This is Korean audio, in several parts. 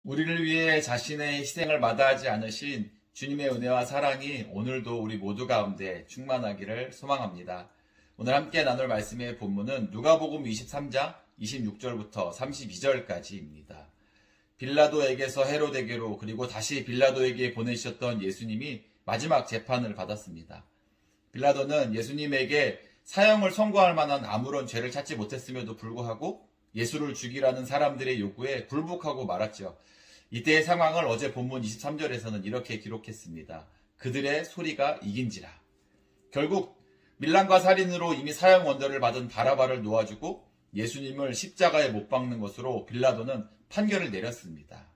우리를 위해 자신의 희생을 마다하지 않으신 주님의 은혜와 사랑이 오늘도 우리 모두 가운데 충만하기를 소망합니다. 오늘 함께 나눌 말씀의 본문은 누가복음 23장 26절부터 32절까지입니다. 빌라도에게서 헤로데게로 그리고 다시 빌라도에게 보내셨던 예수님이 마지막 재판을 받았습니다. 빌라도는 예수님에게 사형을 선고할 만한 아무런 죄를 찾지 못했음에도 불구하고 예수를 죽이라는 사람들의 요구에 굴복하고 말았죠. 이때의 상황을 어제 본문 23절에서는 이렇게 기록했습니다. 그들의 소리가 이긴지라. 결국 밀란과 살인으로 이미 사형 원더를 받은 바라바를 놓아주고 예수님을 십자가에 못 박는 것으로 빌라도는 판결을 내렸습니다.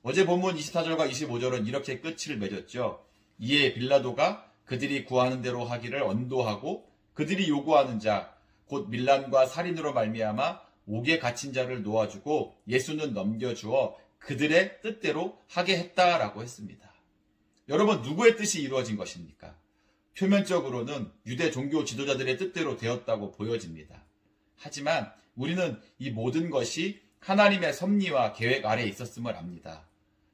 어제 본문 24절과 25절은 이렇게 끝을 맺었죠. 이에 빌라도가 그들이 구하는 대로 하기를 언도하고 그들이 요구하는 자, 곧 밀란과 살인으로 말미암아 옥에 갇힌 자를 놓아주고 예수는 넘겨주어 그들의 뜻대로 하게 했다라고 했습니다. 여러분, 누구의 뜻이 이루어진 것입니까? 표면적으로는 유대 종교 지도자들의 뜻대로 되었다고 보여집니다. 하지만 우리는 이 모든 것이 하나님의 섭리와 계획 아래에 있었음을 압니다.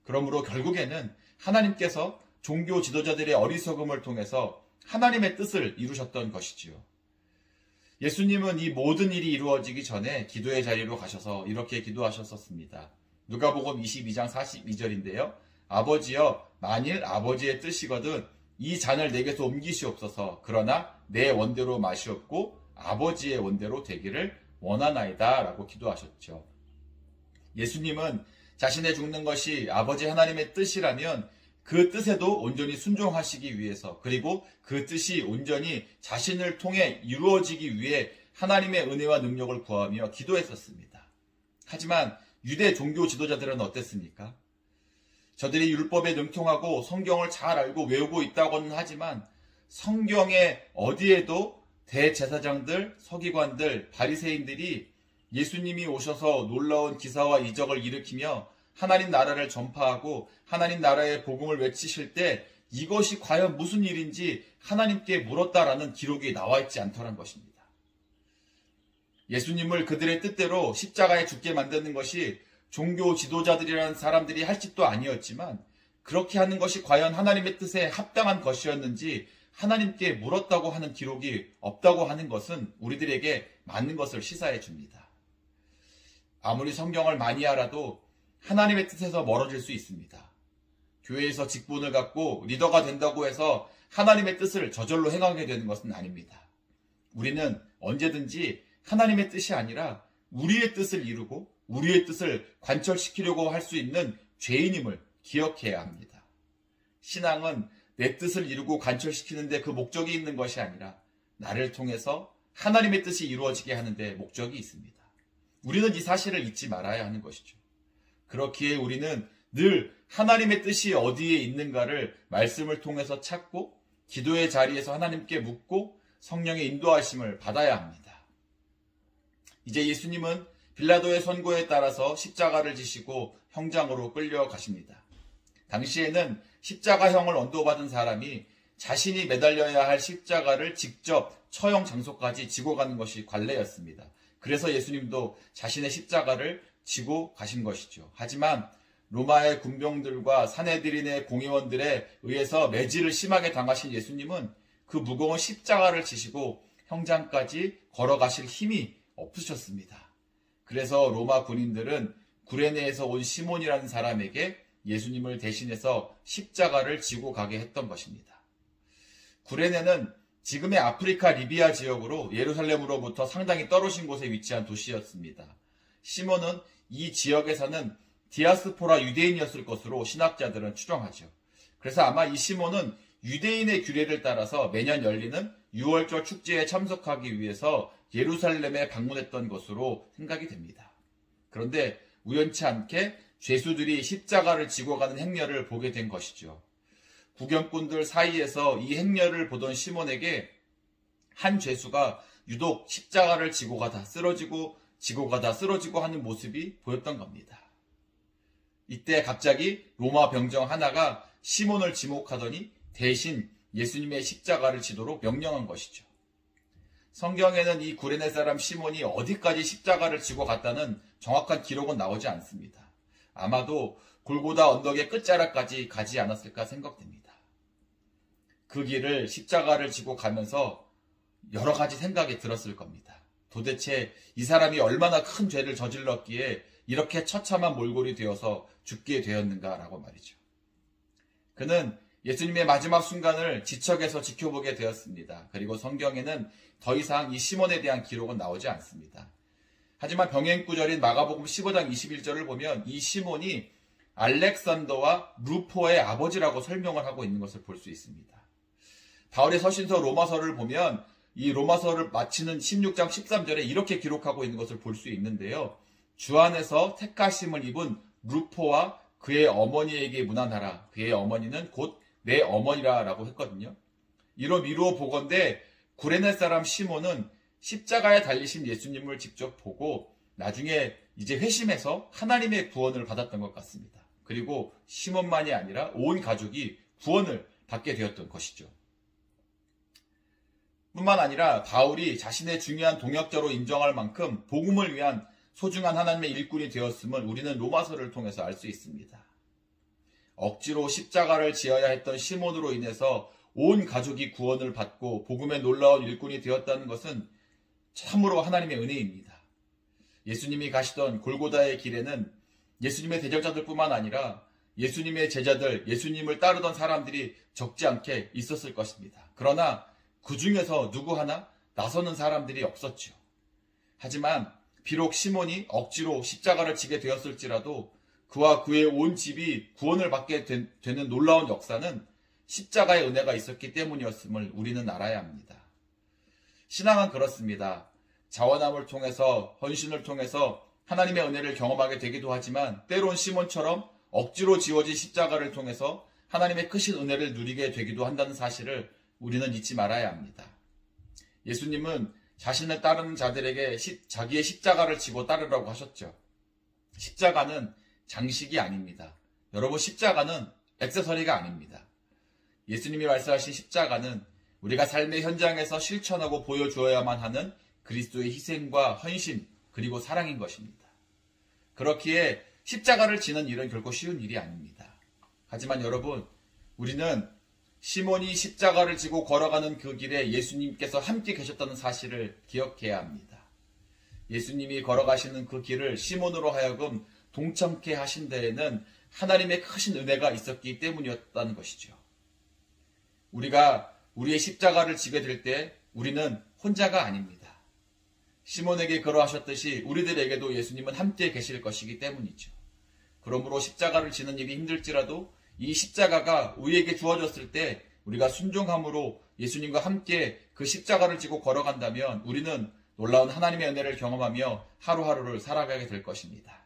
그러므로 결국에는 하나님께서 종교 지도자들의 어리석음을 통해서 하나님의 뜻을 이루셨던 것이지요. 예수님은 이 모든 일이 이루어지기 전에 기도의 자리로 가셔서 이렇게 기도하셨었습니다. 누가복음 22장 42절인데요. 아버지여, 만일 아버지의 뜻이거든 이 잔을 내게서 옮기시옵소서. 그러나 내 원대로 마시옵고 아버지의 원대로 되기를 원하나이다 라고 기도하셨죠. 예수님은 자신의 죽는 것이 아버지 하나님의 뜻이라면 그 뜻에도 온전히 순종하시기 위해서, 그리고 그 뜻이 온전히 자신을 통해 이루어지기 위해 하나님의 은혜와 능력을 구하며 기도했었습니다. 하지만 유대 종교 지도자들은 어땠습니까? 저들이 율법에 능통하고 성경을 잘 알고 외우고 있다고는 하지만 성경에 어디에도 대제사장들, 서기관들, 바리새인들이 예수님이 오셔서 놀라운 기사와 이적을 일으키며 하나님 나라를 전파하고 하나님 나라의 복음을 외치실 때 이것이 과연 무슨 일인지 하나님께 물었다라는 기록이 나와 있지 않더란 것입니다. 예수님을 그들의 뜻대로 십자가에 죽게 만드는 것이 종교 지도자들이라는 사람들이 할 짓도 아니었지만 그렇게 하는 것이 과연 하나님의 뜻에 합당한 것이었는지 하나님께 물었다고 하는 기록이 없다고 하는 것은 우리들에게 맞는 것을 시사해 줍니다. 아무리 성경을 많이 알아도 하나님의 뜻에서 멀어질 수 있습니다. 교회에서 직분을 갖고 리더가 된다고 해서 하나님의 뜻을 저절로 행하게 되는 것은 아닙니다. 우리는 언제든지 하나님의 뜻이 아니라 우리의 뜻을 이루고 우리의 뜻을 관철시키려고 할 수 있는 죄인임을 기억해야 합니다. 신앙은 내 뜻을 이루고 관철시키는데 그 목적이 있는 것이 아니라 나를 통해서 하나님의 뜻이 이루어지게 하는데 목적이 있습니다. 우리는 이 사실을 잊지 말아야 하는 것이죠. 그렇기에 우리는 늘 하나님의 뜻이 어디에 있는가를 말씀을 통해서 찾고 기도의 자리에서 하나님께 묻고 성령의 인도하심을 받아야 합니다. 이제 예수님은 빌라도의 선고에 따라서 십자가를 지시고 형장으로 끌려가십니다. 당시에는 십자가형을 언도받은 사람이 자신이 매달려야 할 십자가를 직접 처형 장소까지 지고 가는 것이 관례였습니다. 그래서 예수님도 자신의 십자가를 지고 가신 것이죠. 하지만 로마의 군병들과 사내들인의 공의원들에 의해서 매질을 심하게 당하신 예수님은 그 무거운 십자가를 지시고 형장까지 걸어가실 힘이 없으셨습니다. 그래서 로마 군인들은 구레네에서 온 시몬이라는 사람에게 예수님을 대신해서 십자가를 지고 가게 했던 것입니다. 구레네는 지금의 아프리카 리비아 지역으로 예루살렘으로부터 상당히 떨어진 곳에 위치한 도시였습니다. 시몬은 이 지역에 사는 디아스포라 유대인이었을 것으로 신학자들은 추정하죠. 그래서 아마 이 시몬은 유대인의 규례를 따라서 매년 열리는 유월절 축제에 참석하기 위해서 예루살렘에 방문했던 것으로 생각이 됩니다. 그런데 우연치 않게 죄수들이 십자가를 지고 가는 행렬을 보게 된 것이죠. 구경꾼들 사이에서 이 행렬을 보던 시몬에게 한 죄수가 유독 십자가를 지고 가다 쓰러지고 하는 모습이 보였던 겁니다. 이때 갑자기 로마 병정 하나가 시몬을 지목하더니 대신 예수님의 십자가를 지도록 명령한 것이죠. 성경에는 이 구레네 사람 시몬이 어디까지 십자가를 지고 갔다는 정확한 기록은 나오지 않습니다. 아마도 골고다 언덕의 끝자락까지 가지 않았을까 생각됩니다. 그 길을 십자가를 지고 가면서 여러 가지 생각이 들었을 겁니다. 도대체 이 사람이 얼마나 큰 죄를 저질렀기에 이렇게 처참한 몰골이 되어서 죽게 되었는가라고 말이죠. 그는 예수님의 마지막 순간을 지척에서 지켜보게 되었습니다. 그리고 성경에는 더 이상 이 시몬에 대한 기록은 나오지 않습니다. 하지만 병행 구절인 마가복음 15장 21절을 보면 이 시몬이 알렉산더와 루포의 아버지라고 설명을 하고 있는 것을 볼 수 있습니다. 바울의 서신서 로마서를 보면 이 로마서를 마치는 16장 13절에 이렇게 기록하고 있는 것을 볼 수 있는데요. 주 안에서 택하심을 입은 루포와 그의 어머니에게 문안하라. 그의 어머니는 곧 내 어머니라 라고 했거든요. 이로 미루어 보건대 구레네 사람 시몬은 십자가에 달리신 예수님을 직접 보고 나중에 이제 회심해서 하나님의 구원을 받았던 것 같습니다. 그리고 시몬만이 아니라 온 가족이 구원을 받게 되었던 것이죠. 뿐만 아니라 바울이 자신의 중요한 동역자로 인정할 만큼 복음을 위한 소중한 하나님의 일꾼이 되었음을 우리는 로마서를 통해서 알 수 있습니다. 억지로 십자가를 지어야 했던 시몬으로 인해서 온 가족이 구원을 받고 복음의 놀라운 일꾼이 되었다는 것은 참으로 하나님의 은혜입니다. 예수님이 가시던 골고다의 길에는 예수님의 대적자들뿐만 아니라 예수님의 제자들, 예수님을 따르던 사람들이 적지 않게 있었을 것입니다. 그러나 그 중에서 누구 하나 나서는 사람들이 없었죠. 하지만 비록 시몬이 억지로 십자가를 지게 되었을지라도 그와 그의 온 집이 구원을 받게 되는 놀라운 역사는 십자가의 은혜가 있었기 때문이었음을 우리는 알아야 합니다. 신앙은 그렇습니다. 자원함을 통해서 헌신을 통해서 하나님의 은혜를 경험하게 되기도 하지만 때론 시몬처럼 억지로 지어진 십자가를 통해서 하나님의 크신 은혜를 누리게 되기도 한다는 사실을 우리는 잊지 말아야 합니다. 예수님은 자신을 따르는 자들에게 자기의 십자가를 지고 따르라고 하셨죠. 십자가는 장식이 아닙니다. 여러분, 십자가는 액세서리가 아닙니다. 예수님이 말씀하신 십자가는 우리가 삶의 현장에서 실천하고 보여주어야만 하는 그리스도의 희생과 헌신 그리고 사랑인 것입니다. 그렇기에 십자가를 지는 일은 결코 쉬운 일이 아닙니다. 하지만 여러분, 우리는 시몬이 십자가를 지고 걸어가는 그 길에 예수님께서 함께 계셨다는 사실을 기억해야 합니다. 예수님이 걸어가시는 그 길을 시몬으로 하여금 동참케 하신 데에는 하나님의 크신 은혜가 있었기 때문이었다는 것이죠. 우리가 우리의 십자가를 지게 될 때 우리는 혼자가 아닙니다. 시몬에게 그러하셨듯이 우리들에게도 예수님은 함께 계실 것이기 때문이죠. 그러므로 십자가를 지는 일이 힘들지라도 이 십자가가 우리에게 주어졌을 때 우리가 순종함으로 예수님과 함께 그 십자가를 지고 걸어간다면 우리는 놀라운 하나님의 은혜를 경험하며 하루하루를 살아가게 될 것입니다.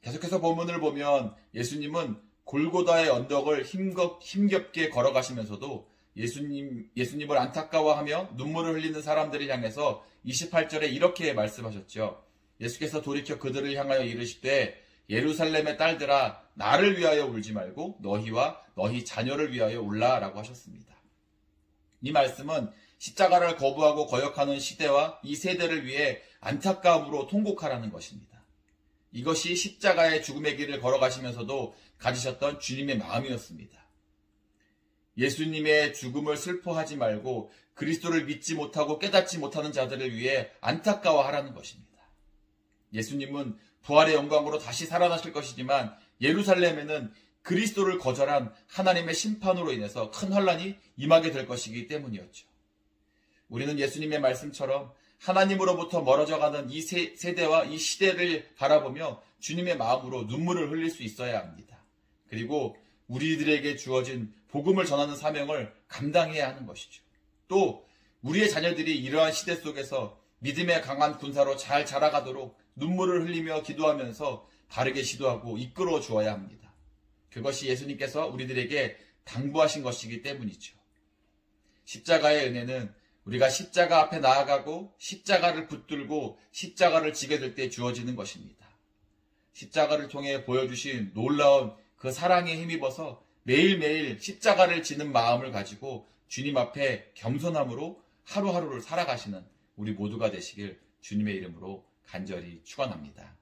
계속해서 본문을 보면 예수님은 골고다의 언덕을 힘겹게 걸어가시면서도 예수님을 안타까워하며 눈물을 흘리는 사람들을 향해서 28절에 이렇게 말씀하셨죠. 예수께서 돌이켜 그들을 향하여 이르시되 예루살렘의 딸들아 나를 위하여 울지 말고 너희와 너희 자녀를 위하여 울라라고 하셨습니다. 이 말씀은 십자가를 거부하고 거역하는 시대와 이 세대를 위해 안타까움으로 통곡하라는 것입니다. 이것이 십자가의 죽음의 길을 걸어가시면서도 가지셨던 주님의 마음이었습니다. 예수님의 죽음을 슬퍼하지 말고 그리스도를 믿지 못하고 깨닫지 못하는 자들을 위해 안타까워하라는 것입니다. 예수님은 부활의 영광으로 다시 살아나실 것이지만 예루살렘에는 그리스도를 거절한 하나님의 심판으로 인해서 큰 환란이 임하게 될 것이기 때문이었죠. 우리는 예수님의 말씀처럼 하나님으로부터 멀어져가는 이 세대와 이 시대를 바라보며 주님의 마음으로 눈물을 흘릴 수 있어야 합니다. 그리고 우리들에게 주어진 복음을 전하는 사명을 감당해야 하는 것이죠. 또 우리의 자녀들이 이러한 시대 속에서 믿음의 강한 군사로 잘 자라가도록 눈물을 흘리며 기도하면서 바르게 지도하고 이끌어 주어야 합니다. 그것이 예수님께서 우리들에게 당부하신 것이기 때문이죠. 십자가의 은혜는 우리가 십자가 앞에 나아가고 십자가를 붙들고 십자가를 지게 될 때 주어지는 것입니다. 십자가를 통해 보여주신 놀라운 그 사랑에 힘입어서 매일매일 십자가를 지는 마음을 가지고 주님 앞에 겸손함으로 하루하루를 살아가시는 우리 모두가 되시길 주님의 이름으로 간절히 축원합니다.